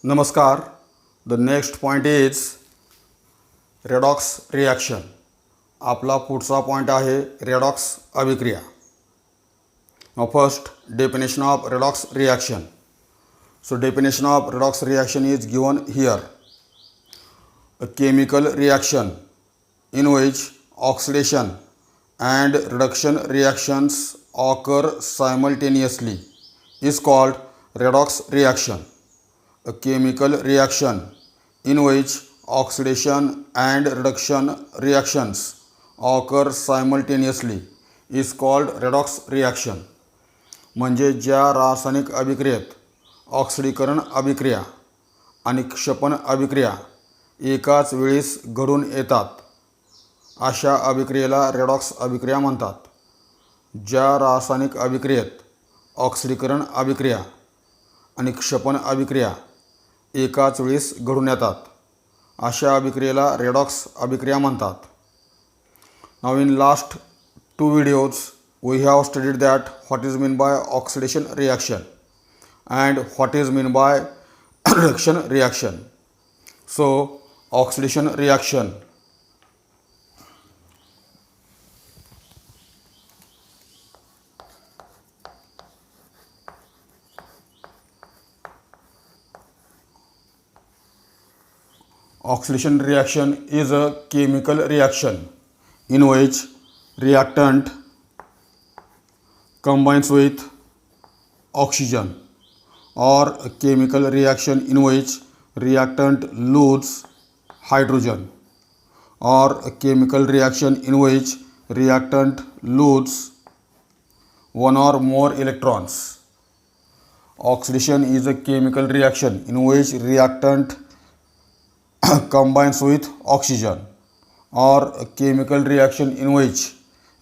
Namaskar. The next point is redox reaction. आपला पुढचा point आहे redox अभिक्रिया. Now first definition of redox reaction. So definition of redox reaction is given here. A chemical reaction in which oxidation and reduction reactions occur simultaneously is called redox reaction. A chemical reaction in which oxidation and reduction reactions occur simultaneously is called redox reaction. म्हणजे ज्या रासायनिक अभिक्रियेत ऑक्सिडीकरण अभिक्रिया आणि क्षपन अभिक्रिया एकाच वेळेस घडून येतात अशा अभिक्रियेला रेडॉक्स अभिक्रिया म्हणतात. ज्या रासायनिक अभिक्रियेत ऑक्सिडीकरण अभिक्रिया आणि क्षपन अभिक्रिया एकाच वेळेस घडून येतात अशा अभिक्रियेला रेडॉक्स अभिक्रिया म्हणतात. Now in last 2 videos we have studied that what is meant by oxidation reaction and what is meant by reduction reaction. So oxidation reaction. Oxidation reaction is a chemical reaction in which reactant combines with oxygen, or a chemical reaction in which reactant loses hydrogen, or a chemical reaction in which reactant loses one or more electrons. Oxidation is a chemical reaction in which reactant combines with oxygen, or a chemical reaction in which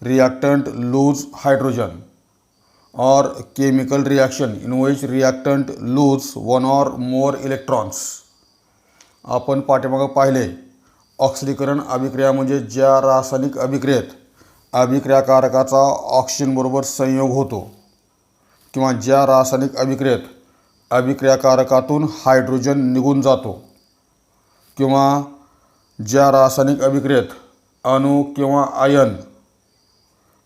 reactant loses hydrogen, or a chemical reaction in which reactant loses one or more electrons. आपण पाठीमागे पाहिले ऑक्सिडीकरण अभिक्रिया म्हणजे ज्या रासायनिक अभिक्रियेत अभिक्रियाकारकाचा ऑक्सिजनबरोबर संयोग होतो किंवा ज्या रासायनिक अभिक्रियेत अभिक्रियाकारकातून हायड्रोजन निघून जातो किंवा ज्या रासायनिक अभिक्रियेत अणू किंवा आयन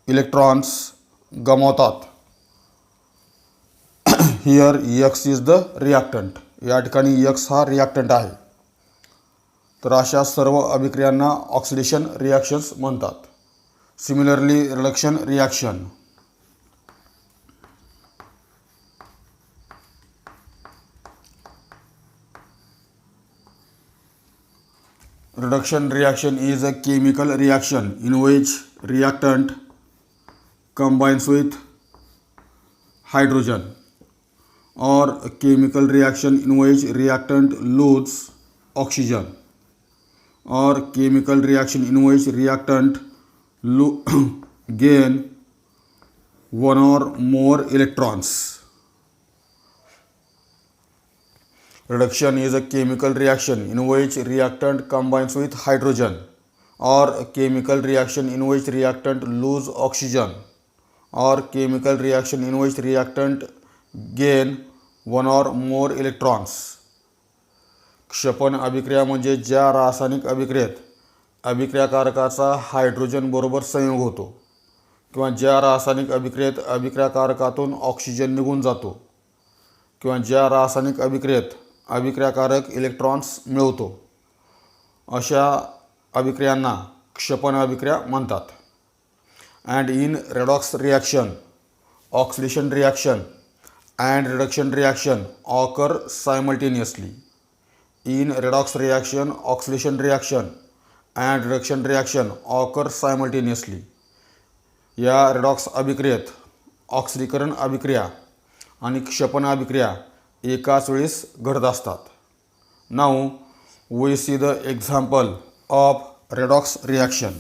इलेक्ट्रॉन्स गमावतात. Here X is the reactant. या ठिकाणी X हा रिॲक्टंट आहे. तर अशा सर्व अभिक्रियांना ऑक्सिडेशन रिॲक्शन्स म्हणतात. Similarly reduction reaction. Reduction reaction is a chemical reaction in which reactant combines with hydrogen, or a chemical reaction in which reactant loses oxygen, or chemical reaction in which reactant gain one or more electrons. Reduction is a chemical reaction in which reactant combines with hydrogen, or a chemical reaction in which reactant loses oxygen, or chemical reaction in which reactant gain one or more electrons. क्षपन अभिक्रिया म्हणजे ज्या रासायनिक अभिक्रियेत अभिक्रियाकारकाचा hydrogen बरोबर संयोग होतो किंवा ज्या रासायनिक अभिक्रियेत अभिक्रियाकारकातून ऑक्सिजन निघून जातो किंवा ज्या रासायनिक अभिक्रियेत अभिक्रियाकारक इलेक्ट्रॉन्स मिळवतो अशा अभिक्रियांना क्षपन अभिक्रिया म्हणतात. And in redox reaction oxidation reaction and reduction reaction occur simultaneously. In redox reaction oxidation reaction and reduction reaction occur simultaneously. या रेडॉक्स अभिक्रियेत ऑक्सिडीकरण अभिक्रिया आणि क्षपन अभिक्रिया एकाच वेळेस घडत असतात. Now we see the example of redox reaction.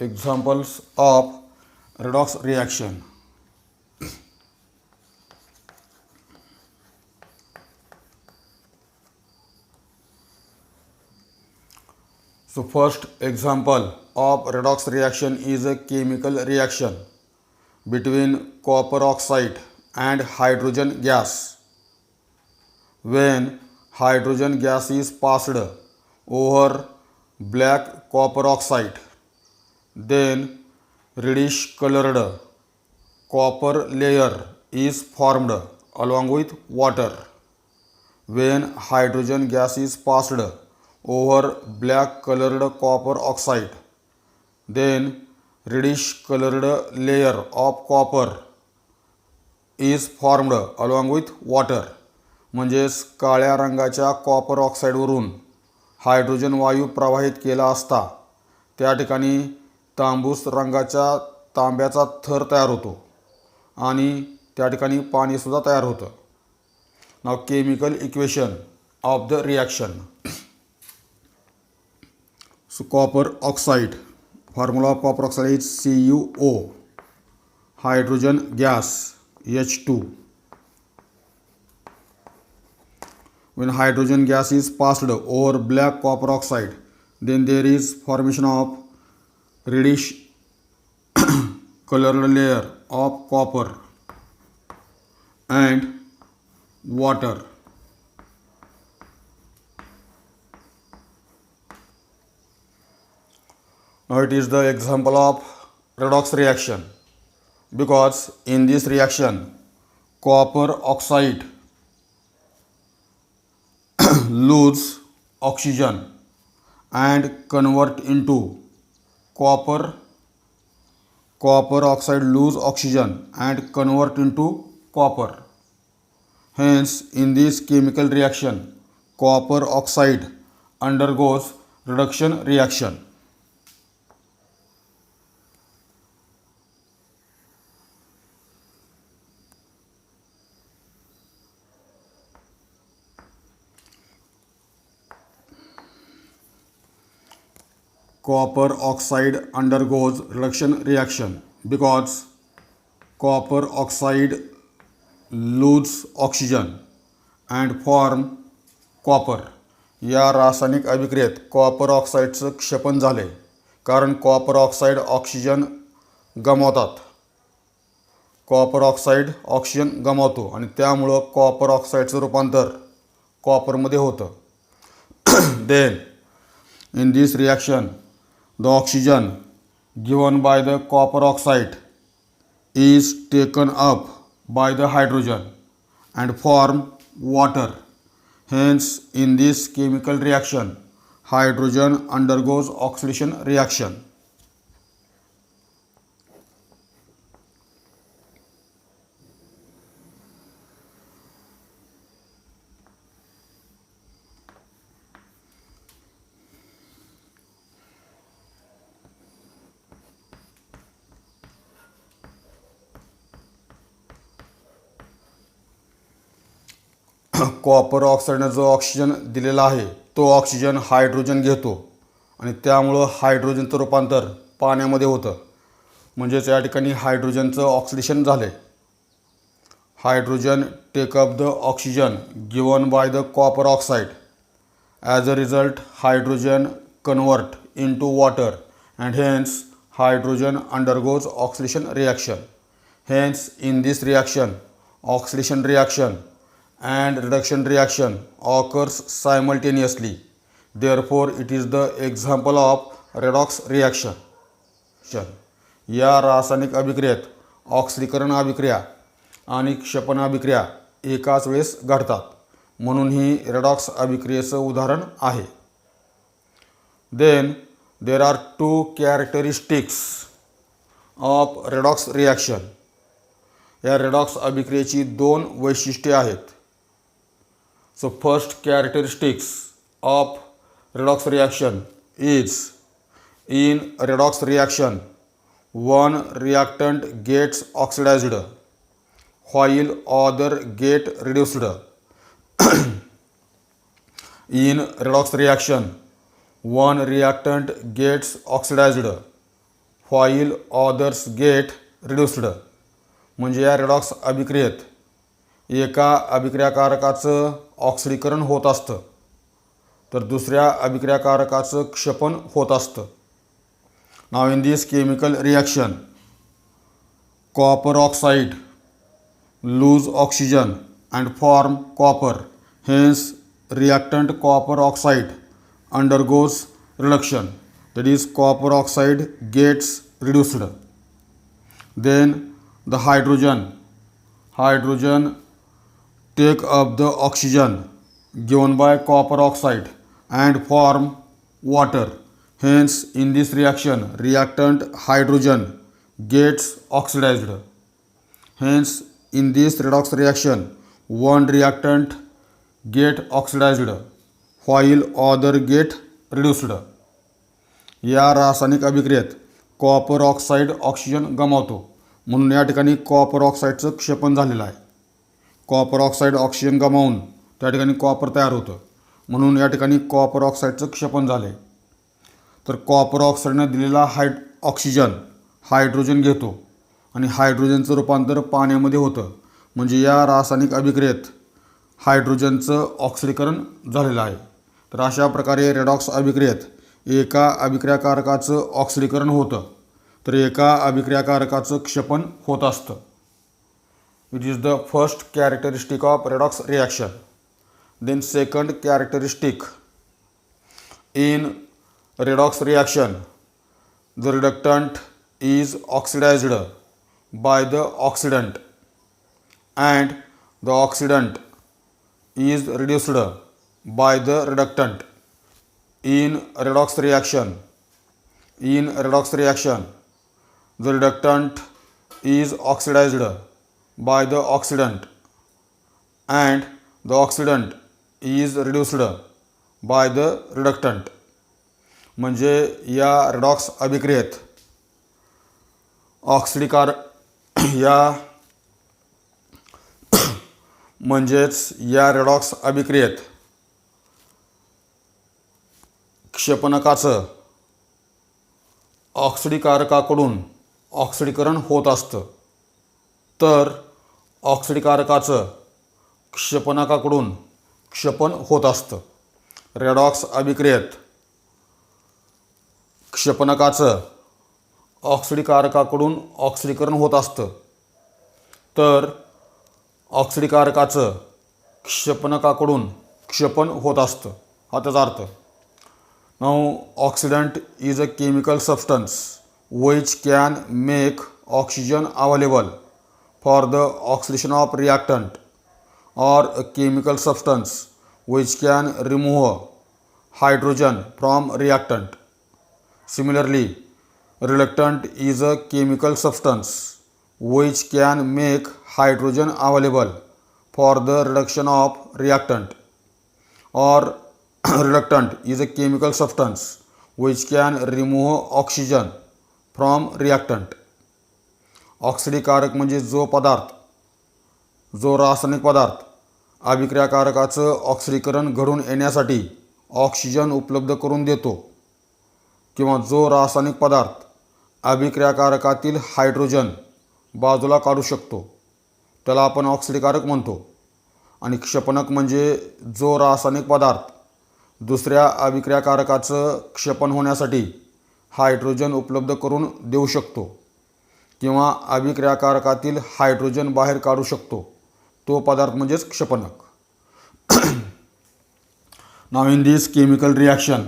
Examples of redox reaction. So first example of redox reaction is a chemical reaction between copper oxide and hydrogen gas. When hydrogen gas is passed over black copper oxide, then reddish colored copper layer is formed along with water. When hydrogen gas is passed over black colored copper oxide, then reddish colored layer of copper is formed along with water. म्हणजेच काळ्या रंगाच्या copper ऑक्साईडवरून hydrogen वायू प्रवाहित केला असता त्या ठिकाणी तांबूस रंगाच्या तांब्याचा थर तयार होतो आणि त्या ठिकाणी पाणीसुद्धा तयार होतं. Now chemical equation of the reaction. So copper oxide, formula of copper oxide is CuO, hydrogen gas H2. When hydrogen gas is passed over black copper oxide, then there is formation of reddish colored layer of copper and water. Now it is the example of redox reaction, because in this reaction copper oxide lose oxygen and convert into copper oxide lose oxygen and convert into copper. Hence in this chemical reaction copper oxide undergoes reduction reaction. Copper oxide undergoes reduction reaction because copper oxide lose oxygen and form copper. या रासायनिक अभिक्रियेत copper ऑक्साईडचं क्षपन झाले कारण copper oxide oxygen गमावतात. Copper oxide oxygen गमावतो आणि त्यामुळं copper ऑक्साईडचं रूपांतर कॉपरमध्ये होतं. Then in this reaction the oxygen given by the copper oxide is taken up by the hydrogen and form water. Hence in this chemical reaction hydrogen undergoes oxidation reaction. Copper ऑक्साईडनं जो oxygen दिलेला आहे तो oxygen hydrogen घेतो आणि त्यामुळं हायड्रोजनचं रूपांतर पाण्यामध्ये होतं. म्हणजेच या ठिकाणी हायड्रोजनचं ऑक्सिडेशन झाले. Hydrogen take up the oxygen given by the copper oxide. As a result hydrogen convert into water and hence hydrogen undergoes oxidation reaction. Hence in this reaction oxidation reaction and reduction reaction occurs simultaneously. Therefore it is the example of redox reaction. या रासायनिक अभिक्रियेत ऑक्सिडीकरण अभिक्रिया आणि क्षपन अभिक्रिया एकाच वेळेस घडतात, म्हणून ही रेडॉक्स अभिक्रियेचं उदाहरण आहे. Then there are two characteristics of redox reaction. या रेडॉक्स अभिक्रियेची दोन वैशिष्ट्ये आहेत. So first characteristics of redox reaction is, in redox reaction one reactant gets oxidized while other get reduced. In redox reaction one reactant gets oxidized while others get reduced. म्हणजे या redox अभिक्रियेत एका अभिक्रियाकारकाचं ऑक्सिडीकरण होत असतं तर दुसऱ्या अभिक्रियाकारकाचं क्षपन होत असतं. Now in this chemical reaction copper oxide lose oxygen and form copper. Hence reactant copper oxide undergoes reduction, that is copper oxide gets reduced. Then the hydrogen take up the oxygen given by copper oxide and form water. Hence in this reaction reactant hydrogen gets oxidized. Hence in this redox reaction one reactant get oxidized while other get reduced. या रासायनिक अभिक्रियेत copper oxide oxygen गमावतो, म्हणून या ठिकाणी copper ऑक्साईडचं क्षेपण झालेलं आहे. Copper oxide oxygen गमावून त्या ठिकाणी कॉपर तयार होतं, म्हणून या ठिकाणी कॉपर ऑक्साईडचं क्षेपण झाले. तर कॉपर ऑक्साईडने दिलेला ऑक्सिजन हायड्रोजन घेतो आणि हायड्रोजनचं रूपांतर पाण्यामध्ये होतं, म्हणजे या रासायनिक अभिक्रियेत हायड्रोजनचं ऑक्सिडीकरण झालेलं आहे. तर अशा प्रकारे रेडॉक्स अभिक्रियेत एका अभिक्रियाकारकाचं ऑक्सिडीकरण होतं तर एका अभिक्रियाकारकाचं क्षेपण होत असतं. It is the first characteristic of redox reaction. Then second characteristic in redox reaction, the reductant is oxidized by the oxidant and the oxidant is reduced by the reductant. In redox reaction, the reductant is oxidized by the oxidant and the oxidant is reduced by the reductant. म्हणजे या redox अभिक्रियेत या redox अभिक्रियेत क्षेपणकाचं ऑक्सिडीकारकाकडून ऑक्सिडीकरण होत असतं, तर ऑक्सिडीकारकाचं क्षेपणकाकडून क्षेपण होत असतं. Redox अभिक्रियेत क्षेपणकाचं ऑक्सिडीकारकाकडून ऑक्सिडीकरण होत असतं, तर ऑक्सिडीकारकाचं क्षेपणकाकडून क्षेपण होत असतं. हा त्याचा अर्थ. Now oxidant is a chemical substance which can make oxygen available for the oxidation of reactant or a chemical substance which can remove hydrogen from reactant. Similarly, reluctant is a chemical substance which can make hydrogen available for the reduction of reactant, or reluctant is a chemical substance which can remove oxygen from reactant. ऑक्सिडीकारक म्हणजे जो रासायनिक पदार्थ अभिक्रियाकारकाचं ऑक्सिडीकरण घडून येण्यासाठी oxygen उपलब्ध करून देतो, किंवा जो रासायनिक पदार्थ अभिक्रियाकारकातील हायड्रोजन बाजूला काढू शकतो त्याला आपण ऑक्सिडीकारक म्हणतो. आणि क्षेपणक म्हणजे जो रासायनिक पदार्थ दुसऱ्या अभिक्रियाकारकाचं क्षेपण होण्यासाठी हायड्रोजन उपलब्ध करून देऊ शकतो किंवा अभिक्रियाकारकातील हायड्रोजन बाहेर काढू शकतो, तो पदार्थ म्हणजेच क्षेपणक. Now in this chemical reaction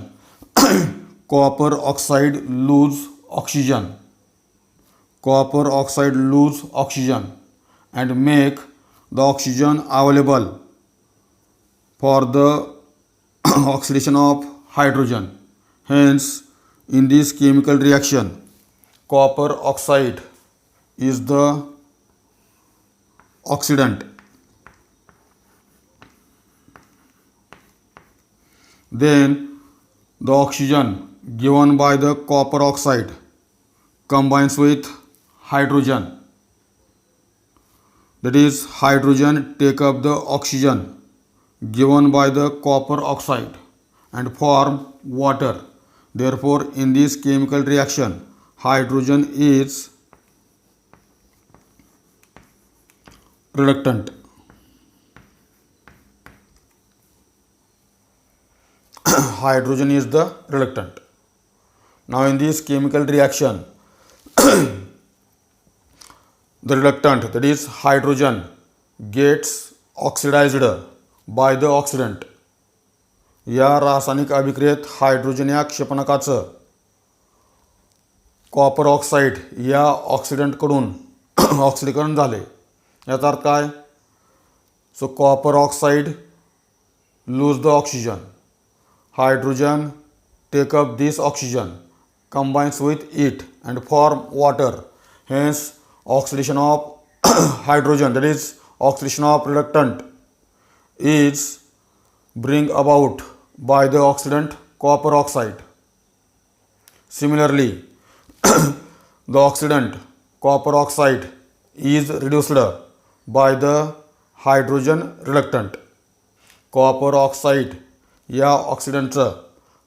copper oxide lose oxygen and make the oxygen available for the oxidation of hydrogen. Hence, in this chemical reaction, copper oxide is the oxidant. Then the oxygen given by the copper oxide combines with hydrogen. That is, hydrogen take up the oxygen given by the copper oxide and form water. Therefore, in this chemical reaction, hydrogen is reductant. Hydrogen is the reductant. Now, in this chemical reaction, The reductant, that is hydrogen, gets oxidized by the oxidant. या रासायनिक अभिक्रियेत hydrogen या क्षपणकाचं copper oxide या ऑक्सिडंटकडून ऑक्सिडीकरण झाले. याचा अर्थ काय? सो copper oxide lose the oxygen, hydrogen take up this oxygen, combines with it and form water. Hence oxidation of hydrogen, that is oxidation of reductant, is bring about by the oxidant copper oxide. Similarly, the oxidant copper oxide is reduced by the hydrogen reductant. Copper oxide या ऑक्सिडंटचं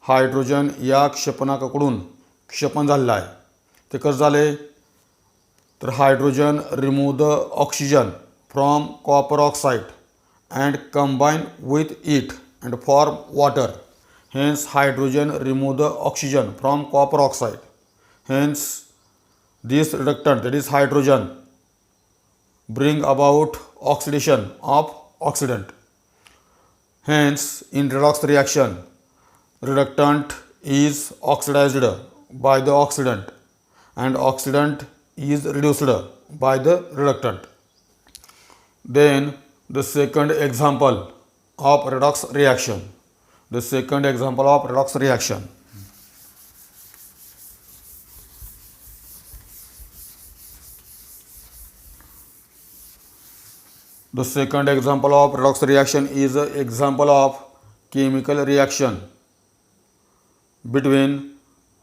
hydrogen या क्षपणाकडून क्षपण झालेलं आहे. ते कसं झाले? तर hydrogen remove the oxygen from copper oxide and combine with it and form water. Hence hydrogen remove the oxygen from copper oxide. Hence this reductant, that is hydrogen, bring about oxidation of oxidant. Hence in redox reaction, reductant is oxidized by the oxidant and oxidant is reduced by the reductant. Then the second example of redox reaction. The second example of redox reaction. The second example of redox reaction is an example of chemical reaction between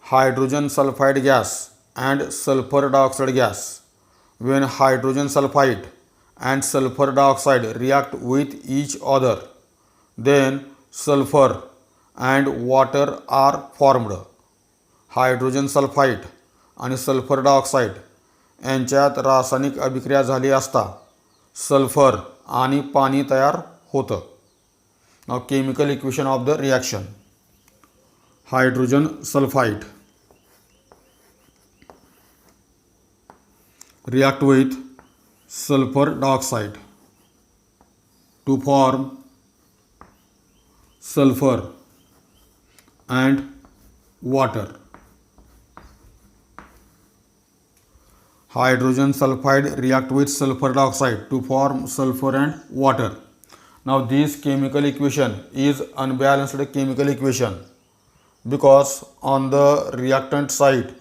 hydrogen sulfide gas and sulfur dioxide gas. When hydrogen sulfide and sulfur dioxide react with each other, then sulfur and water are formed. Hydrogen sulphide आणि sulphur dioxide यांच्यात रासायनिक अभिक्रिया झाली असता sulphur आणि पाणी तयार होतं. Now chemical equation of the reaction. Hydrogen sulphide react with sulfur dioxide to form sulfur and water. Hydrogen sulfide react with sulfur dioxide to form sulfur and water. Now this chemical equation is unbalanced chemical equation because on the reactant side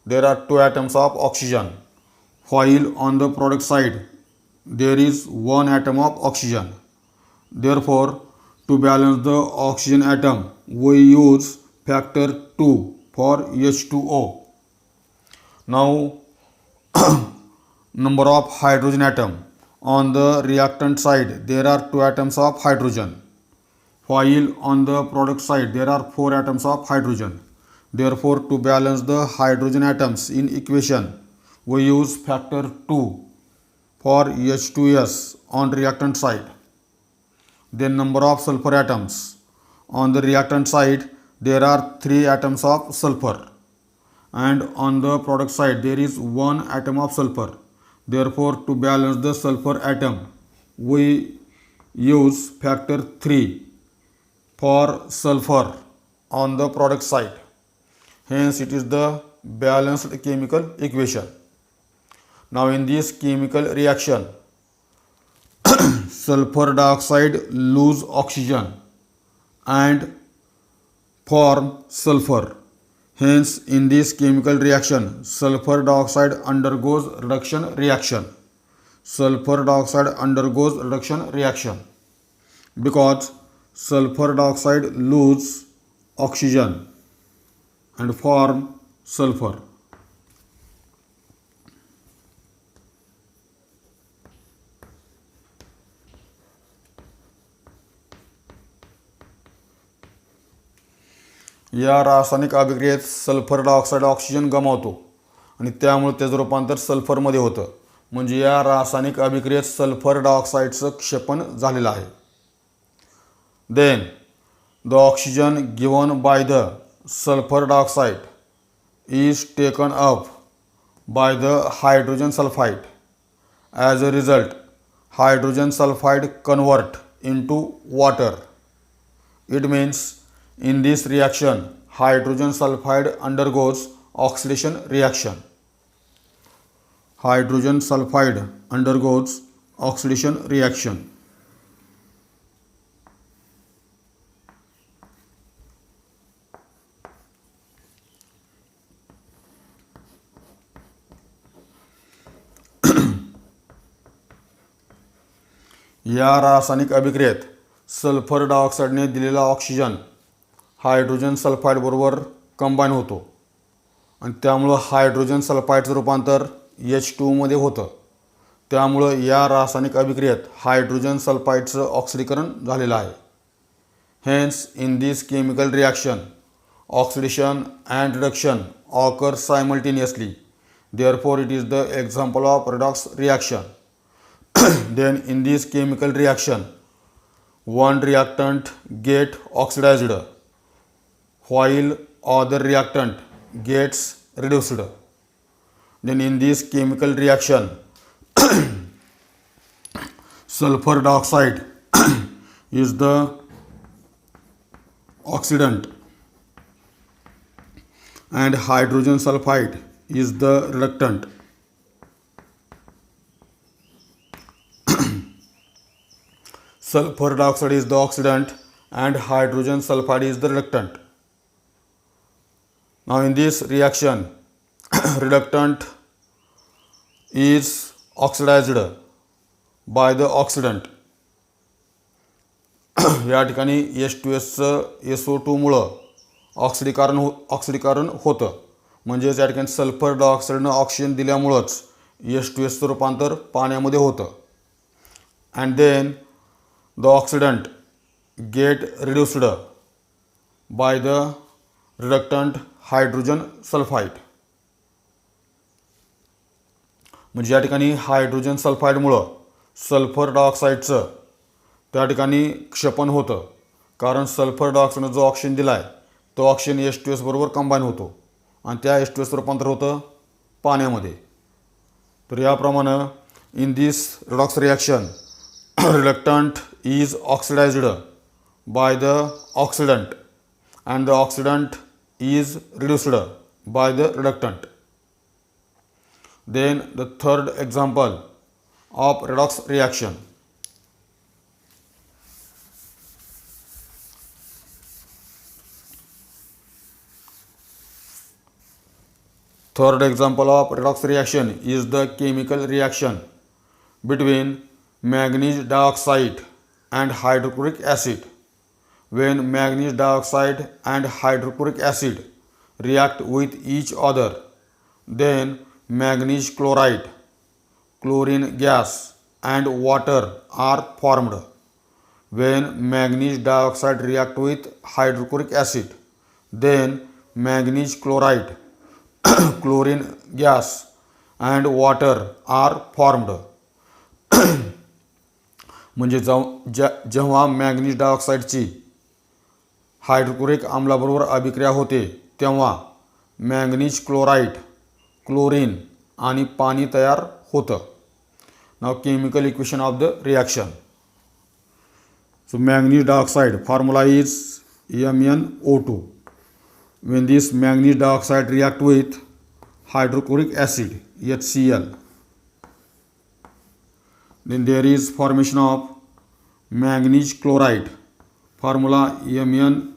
there are two atoms of oxygen, while on the product side there is one atom of oxygen. Therefore, to balance the oxygen atom we use factor 2 for H2O. Now number of hydrogen atom. On the reactant side there are two atoms of hydrogen, while on the product side there are four atoms of hydrogen. Therefore, to balance the hydrogen atoms in equation we use factor 2 for H2S on reactant side. Then number of sulfur atoms. On the reactant side there are 3 atoms of sulfur and on the product side there is 1 atom of sulfur. Therefore, to balance the sulfur atom we use factor 3 for sulfur on the product side. Hence it is the balanced chemical equation. Now in this chemical reaction sulfur dioxide lose oxygen and form sulfur. Hence in this chemical reaction sulfur dioxide undergoes reduction reaction. Sulfur dioxide undergoes reduction reaction because sulfur dioxide lose oxygen and form sulfur. या रासायनिक अभिक्रियेत sulphur dioxide oxygen गमावतो आणि त्यामुळे त्याचं रूपांतर सल्फरमध्ये होतं. म्हणजे या रासायनिक अभिक्रियेत सल्फर डायऑक्साईडचं क्षेपण झालेलं आहे. Then the oxygen given by the sulphur dioxide is taken up by the hydrogen sulphide As a result, hydrogen sulfide convert into water. It means in this reaction, hydrogen sulfide undergoes oxidation reaction. Hydrogen sulfide undergoes oxidation reaction. या रासायनिक अभिक्रियेत sulphur डायऑक्साईडने दिलेला oxygen hydrogen sulphide बरोबर combine होतो आणि त्यामुळं hydrogen सल्फाईडचं रूपांतर H2 मध्ये होतं. त्यामुळं या रासायनिक अभिक्रियेत हायड्रोजन सल्फाईडचं ऑक्सिडीकरण झालेलं आहे. Hence in this chemical reaction oxidation and reduction occur simultaneously. Therefore it is the example of redox reaction. Then in this chemical reaction, one reactant get oxidized while other reactant gets reduced. Then in this chemical reaction, sulfur dioxide is the oxidant and hydrogen sulfide is the reductant. Sulfur dioxide is the oxidant and hydrogen sulfide is the reductant. Now in this reaction, reductant is oxidized by the oxidant. या ठिकाणी H2S SO2 मुळे ऑक्सिडीकरण होतं. म्हणजेच या ठिकाणी sulphur डायऑक्साईडनं oxygen दिल्यामुळंच H2Sचं रूपांतर पाण्यामध्ये होतं. And then the oxidant get reduced by the reductant hydrogen sulfide. म्हणजे या ठिकाणी हायड्रोजन सल्फाईडमुळं सल्फर डायऑक्साईडचं त्या ठिकाणी क्षपन होतं. कारण सल्फर डायऑक्साईडनं जो ऑक्सिजन दिला आहे तो ऑक्सिजन H2S बरोबर कंबाईन होतो आणि त्या H2S रूपांतर होतं पाण्यामध्ये. तर याप्रमाणे in this redox reaction reductant is oxidized by the oxidant and the oxidant is reduced by the reductant. Then the third example of redox reaction. Third example of redox reaction is the chemical reaction between manganese dioxide and hydrochloric acid. When manganese dioxide and hydrochloric acid react with each other, then manganese chloride, chlorine gas and water are formed. When manganese dioxide react with hydrochloric acid, then manganese chloride, chlorine gas and water are formed. म्हणजे जेव्हा manganese डायऑक्साईडची hydrochloric आम्लाबरोबर अभिक्रिया होते तेव्हा manganese chloride, chlorine आणि पाणी तयार होतं. Now chemical equation of the reaction. So manganese dioxide formula is MnO2. When this manganese dioxide react with hydrochloric acid HCl, then there is formation of manganese chloride, formula MnCl2,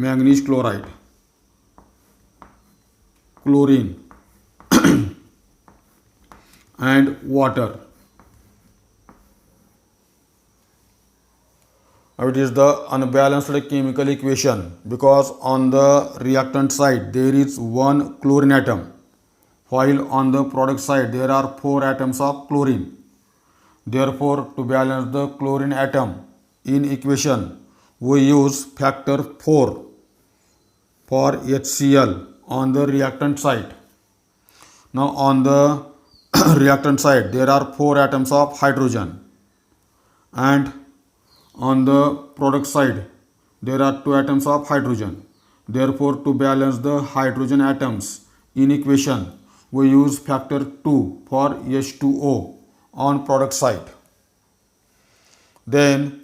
manganese chloride, chlorine and water. It is the unbalanced chemical equation because on the reactant side there is one chlorine atom, while on the product side there are 4 atoms of chlorine. Therefore, to balance the chlorine atom in equation, we use factor 4 for HCl on the reactant side. Now on the reactant side there are 4 atoms of hydrogen, and on the product side there are 2 atoms of hydrogen. Therefore, to balance the hydrogen atoms In equation, we use factor 2 for H2O on product side. Then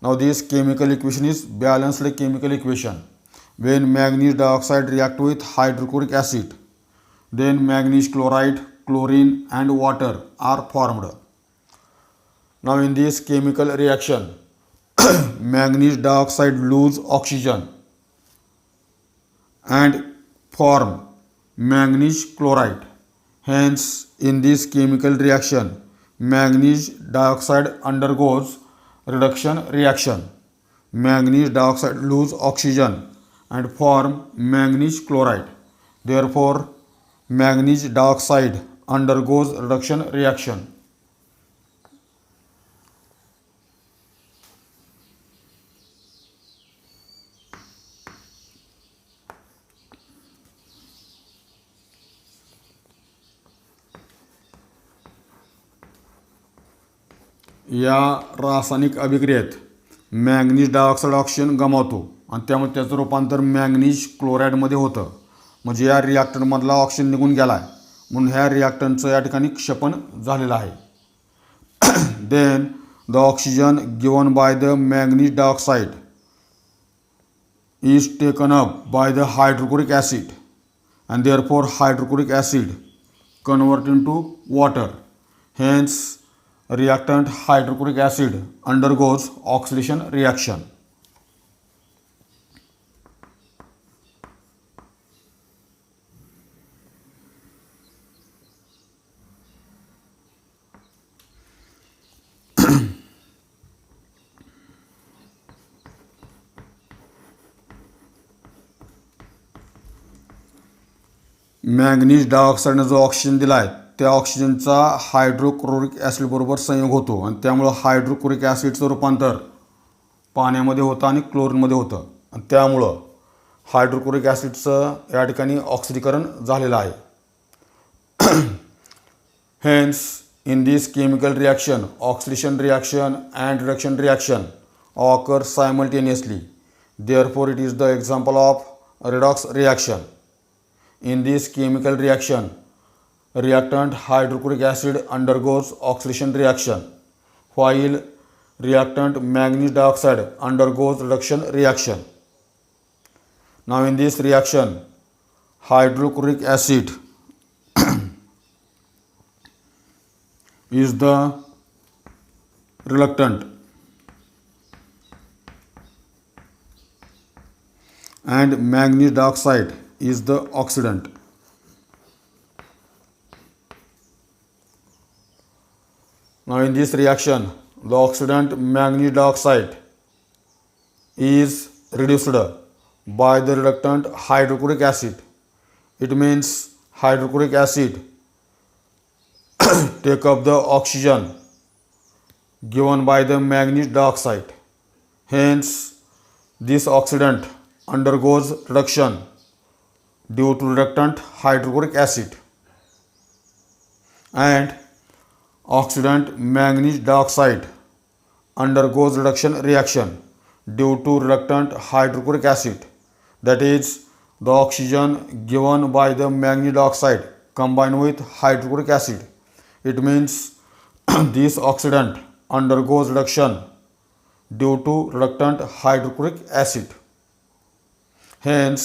now this chemical equation is balanced chemical equation. When manganese dioxide react with hydrochloric acid, then manganese chloride, chlorine and water are formed. Now in this chemical reaction, manganese dioxide lose oxygen and form manganese chloride. Hence, in this chemical reaction, manganese dioxide undergoes reduction reaction. Manganese dioxide lose oxygen and form manganese chloride. Therefore, manganese dioxide undergoes reduction reaction. या रासायनिक अभिक्रियेत manganese dioxide oxygen गमावतो आणि त्यामुळे त्याचं रूपांतर manganese क्लोराईडमध्ये होतं. म्हणजे या रिॲक्टंटमधला ऑक्सिजन निघून गेला आहे म्हणून ह्या रिॲक्टंटचं या ठिकाणी क्षपन झालेलं आहे. Then the oxygen given by the manganese dioxide is taken up by the hydrochloric acid and therefore hydrochloric acid convert into water. Hence reactant hydrochloric acid undergoes oxidation reaction. Manganese डायऑक्साईडने जो ऑक्सिजन दिला आहे त्या ऑक्सिजनचा hydrochloric ॲसिडबरोबर संयोग होतो आणि त्यामुळं हायड्रोक्लोरिक ॲसिडचं रूपांतर पाण्यामध्ये होतं आणि क्लोरीनमध्ये होतं आणि त्यामुळं हायड्रोक्लोरिक ॲसिडचं या ठिकाणी ऑक्सिडीकरण झालेलं आहे. Hence in this chemical reaction oxidation reaction and reduction reaction occur simultaneously. Therefore it is the example of redox reaction. In this chemical reaction, reactant hydrochloric acid undergoes oxidation reaction, while reactant manganese dioxide undergoes reduction reaction. Now in this reaction, hydrochloric acid is the reluctant and manganese dioxide is the oxidant. Now in this reaction, the oxidant manganese dioxide is reduced by the reductant hydrochloric acid. It means hydrochloric acid take up the oxygen given by the manganese dioxide. Hence, this oxidant undergoes reduction due to reductant hydrochloric acid, and oxidant manganese dioxide undergoes reduction reaction due to reductant hydrochloric acid. That is, the oxygen given by the manganese dioxide combined with hydrochloric acid. It means this oxidant undergoes reduction due to reductant hydrochloric acid. Hence,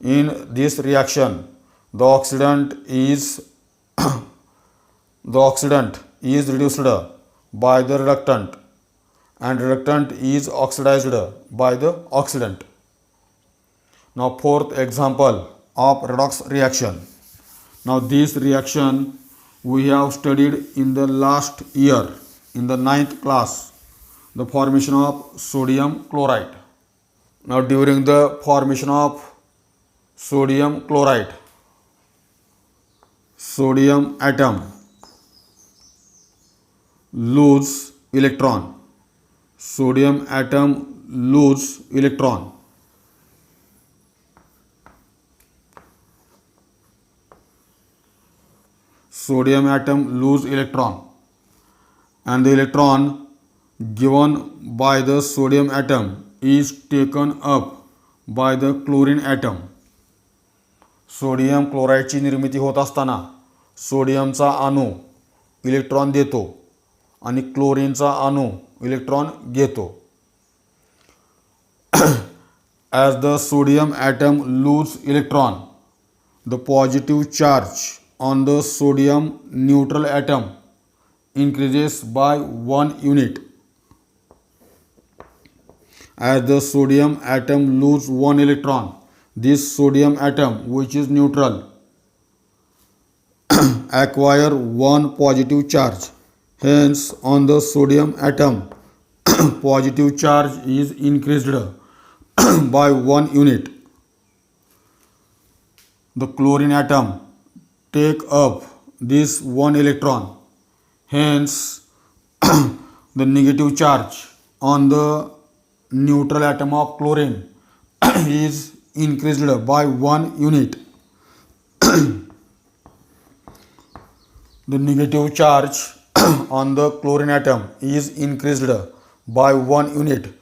in this reaction, the oxidant is reduced by the reductant, and reductant is oxidized by the oxidant. Now, fourth example of redox reaction. Now, this reaction we have studied in the last year in the 9th class, the formation of sodium chloride. Now, during the formation of sodium chloride, sodium atom lose electron. Sodium atom lose electron. Sodium atom lose electron, and the electron given by the sodium atom is taken up by the chlorine atom. Sodium क्लोराईडची निर्मिती होत असताना सोडियमचा अणू electron देतो आणि क्लोरीनचा अणू electron घेतो. As the sodium atom loses electron, the positive charge on the sodium neutral atom increases by 1 unit. As the sodium atom loses 1 electron, this sodium atom, which is neutral, acquire 1 positive charge. Hence, on the sodium atom, positive charge is increased by 1 unit. The chlorine atom take up this 1 electron. Hence, the negative charge on the neutral atom of chlorine is increased by 1 unit. The negative charge on the chlorine atom is increased by 1 unit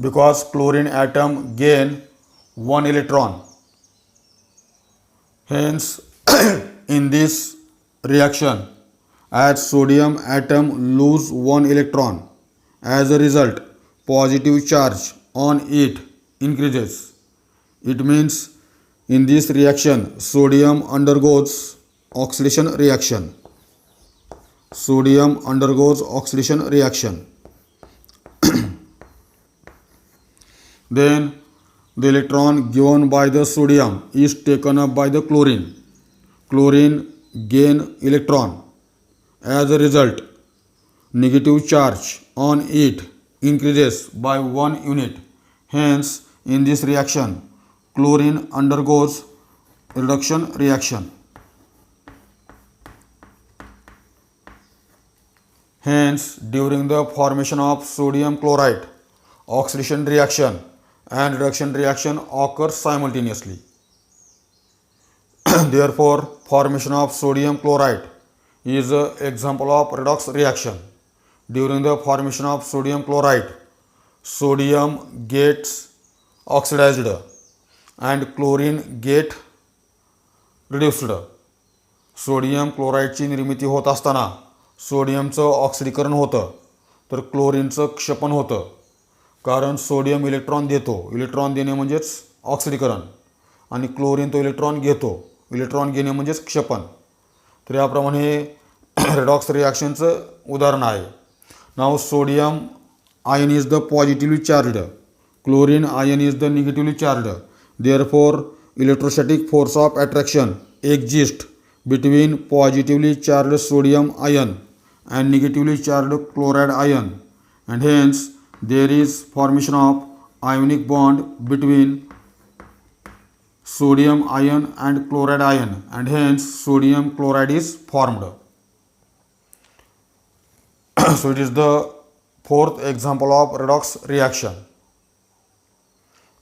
because chlorine atom gain 1 electron. Hence, in this reaction, as sodium atom lose 1 electron, as a result, positive charge on it increases. It means in this reaction, sodium undergoes oxidation reaction. Sodium undergoes oxidation reaction. Then the electron given by the sodium is taken up by the chlorine. Chlorine gain electron. As a result, negative charge on it increases by 1 unit. Hence, in this reaction, chlorine undergoes reduction reaction. Hence, during the formation of sodium chloride, oxidation reaction and reduction reaction occur simultaneously. Therefore, formation of sodium chloride is an example of redox reaction. During the formation of sodium chloride, sodium gets oxidized and chlorine get reduced. Sodium क्लोराईडची निर्मिती होत असताना सोडियमचं ऑक्सिडीकरण होतं तर क्लोरीनचं क्षपन होतं. कारण sodium electron देतो, electron देणे म्हणजेच ऑक्सिडीकरण, आणि क्लोरीन तो इलेक्ट्रॉन घेतो, इलेक्ट्रॉन घेणे म्हणजेच क्षपन. तर याप्रमाणे रेडॉक्स रिॲक्शनचं उदाहरण आहे. Now sodium ion is the positively charged, chlorine ion is the negatively charged. Therefore electrostatic force of attraction exist between positively charged sodium ion and negatively charged chloride ion, and hence there is formation of ionic bond between sodium ion and chloride ion, and hence sodium chloride is formed. So it is the fourth example of redox reaction.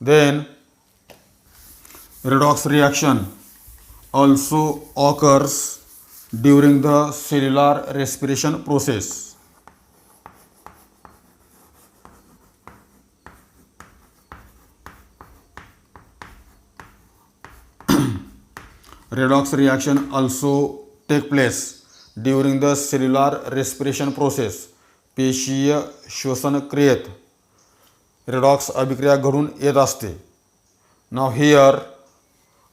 Then redox reaction also occurs during the cellular respiration process. Redox reaction also take place during the cellular respiration process. पेशीय श्वसन क्रियेत redox अभिक्रिया घडून येत असते. Now here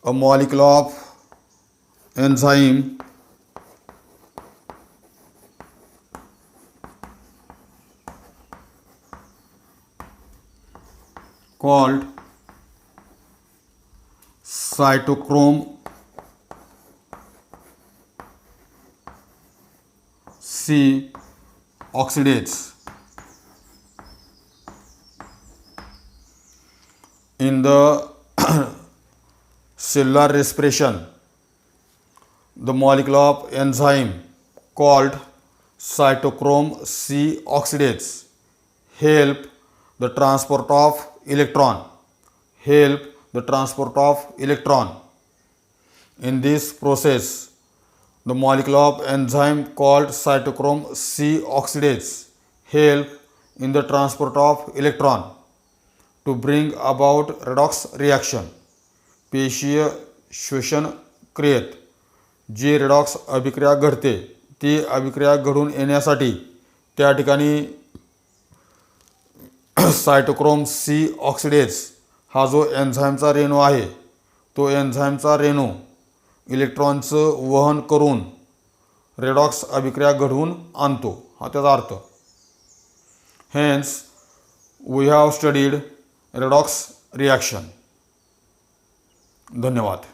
a molecule of enzyme called cytochrome C oxidase. In the cellular respiration, the molecule of enzyme called cytochrome C oxidase help the transport of electron. In this process, the molecule of enzyme called cytochrome C oxidase help in the transport of electron to bring about redox reaction. पेशीय श्वसन क्रियेत जी redox अभिक्रिया घडते ती अभिक्रिया घडून येण्यासाठी त्या ठिकाणी सायटोक्रोम सी ऑक्सिडेज हा जो एन्झाईमचा रेणू आहे तो एन्झाईमचा रेणू इलेक्ट्रॉनचं वहन करून रेडॉक्स अभिक्रिया घडवून आणतो हा त्याचा अर्थ. Hence we have studied redox reaction. धन्यवाद.